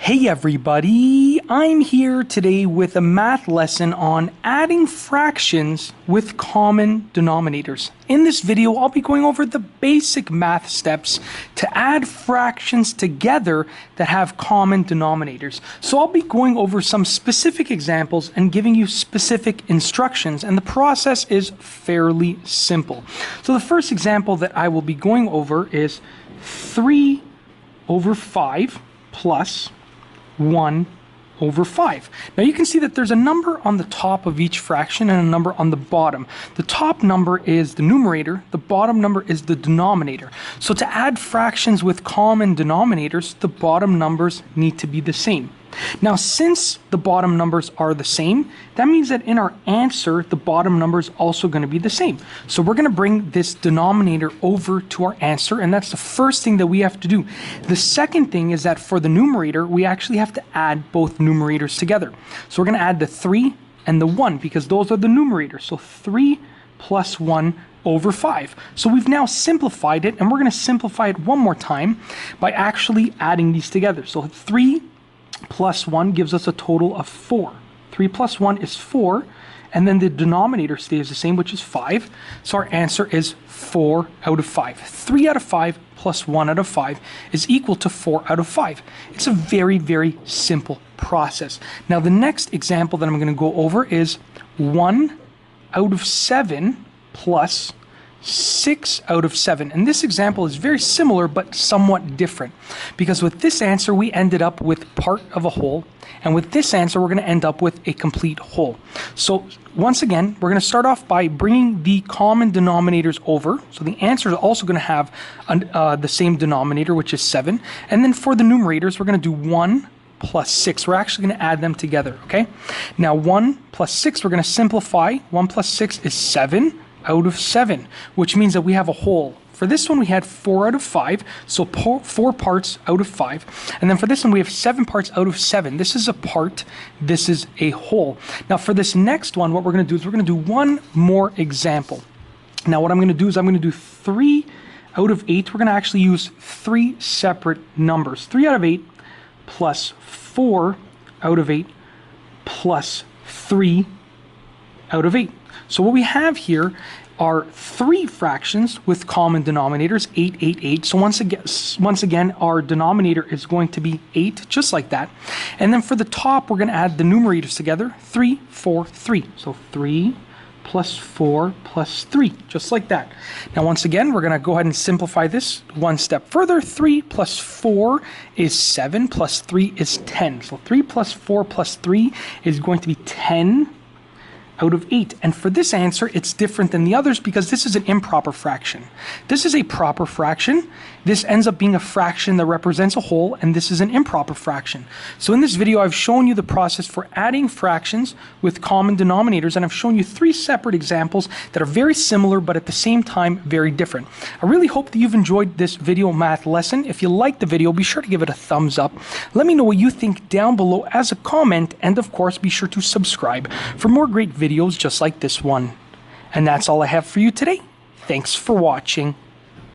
Hey everybody, I'm here today with a math lesson on adding fractions with common denominators. In this video, I'll be going over the basic math steps to add fractions together that have common denominators. So I'll be going over some specific examples and giving you specific instructions, and the process is fairly simple. So the first example that I will be going over is 3 over 5 plus 1 over 5. Now you can see that there's a number on the top of each fraction and a number on the bottom. The top number is the numerator, the bottom number is the denominator. So to add fractions with common denominators, the bottom numbers need to be the same. Now, since the bottom numbers are the same, that means that in our answer, the bottom number is also going to be the same. So we're going to bring this denominator over to our answer, and that's the first thing that we have to do. The second thing is that for the numerator, we actually have to add both numerators together. So we're going to add the 3 and the 1 because those are the numerators. So 3 plus 1 over 5. So we've now simplified it, and we're going to simplify it one more time by actually adding these together. So 3 plus 1 gives us a total of 4. 3 plus 1 is 4, and then the denominator stays the same, which is 5. So our answer is 4 out of 5. 3 out of 5 plus 1 out of 5 is equal to 4 out of 5. It's a very, very simple process. Now the next example that I'm going to go over is 1 out of 7 plus 6 out of 7. And this example is very similar but somewhat different, because with this answer we ended up with part of a whole, and with this answer we're going to end up with a complete whole. So once again, we're going to start off by bringing the common denominators over. So the answer is also going to have the same denominator, which is 7. And then for the numerators, we're going to do 1 plus 6. We're actually going to add them together, okay? Now 1 plus 6, we're going to simplify. 1 plus 6 is 7 out of 7, which means that we have a whole. For this one, we had 4 out of 5, so 4 parts out of 5. And then for this one, we have 7 parts out of 7. This is a part, this is a whole. Now for this next one, what we're going to do is we're going to do one more example. Now what I'm going to do is I'm going to do 3 out of 8. We're going to actually use 3 separate numbers. 3 out of 8 plus 4 out of 8 plus 3 out of 8. So what we have here are 3 fractions with common denominators, 8, 8, 8. So once again, our denominator is going to be 8, just like that. And then for the top, we're going to add the numerators together, 3, 4, 3. So 3 plus 4 plus 3, just like that. Now once again, we're going to go ahead and simplify this one step further. 3 plus 4 is 7, plus 3 is 10. So 3 plus 4 plus 3 is going to be 10 out of 8. And for this answer, it's different than the others because this is an improper fraction. This is a proper fraction. This ends up being a fraction that represents a whole, and this is an improper fraction. So in this video, I've shown you the process for adding fractions with common denominators, and I've shown you 3 separate examples that are very similar, but at the same time, very different. I really hope that you've enjoyed this video math lesson. If you liked the video, be sure to give it a thumbs up. Let me know what you think down below as a comment, and of course, be sure to subscribe for more great videos just like this one. And that's all I have for you today. Thanks for watching.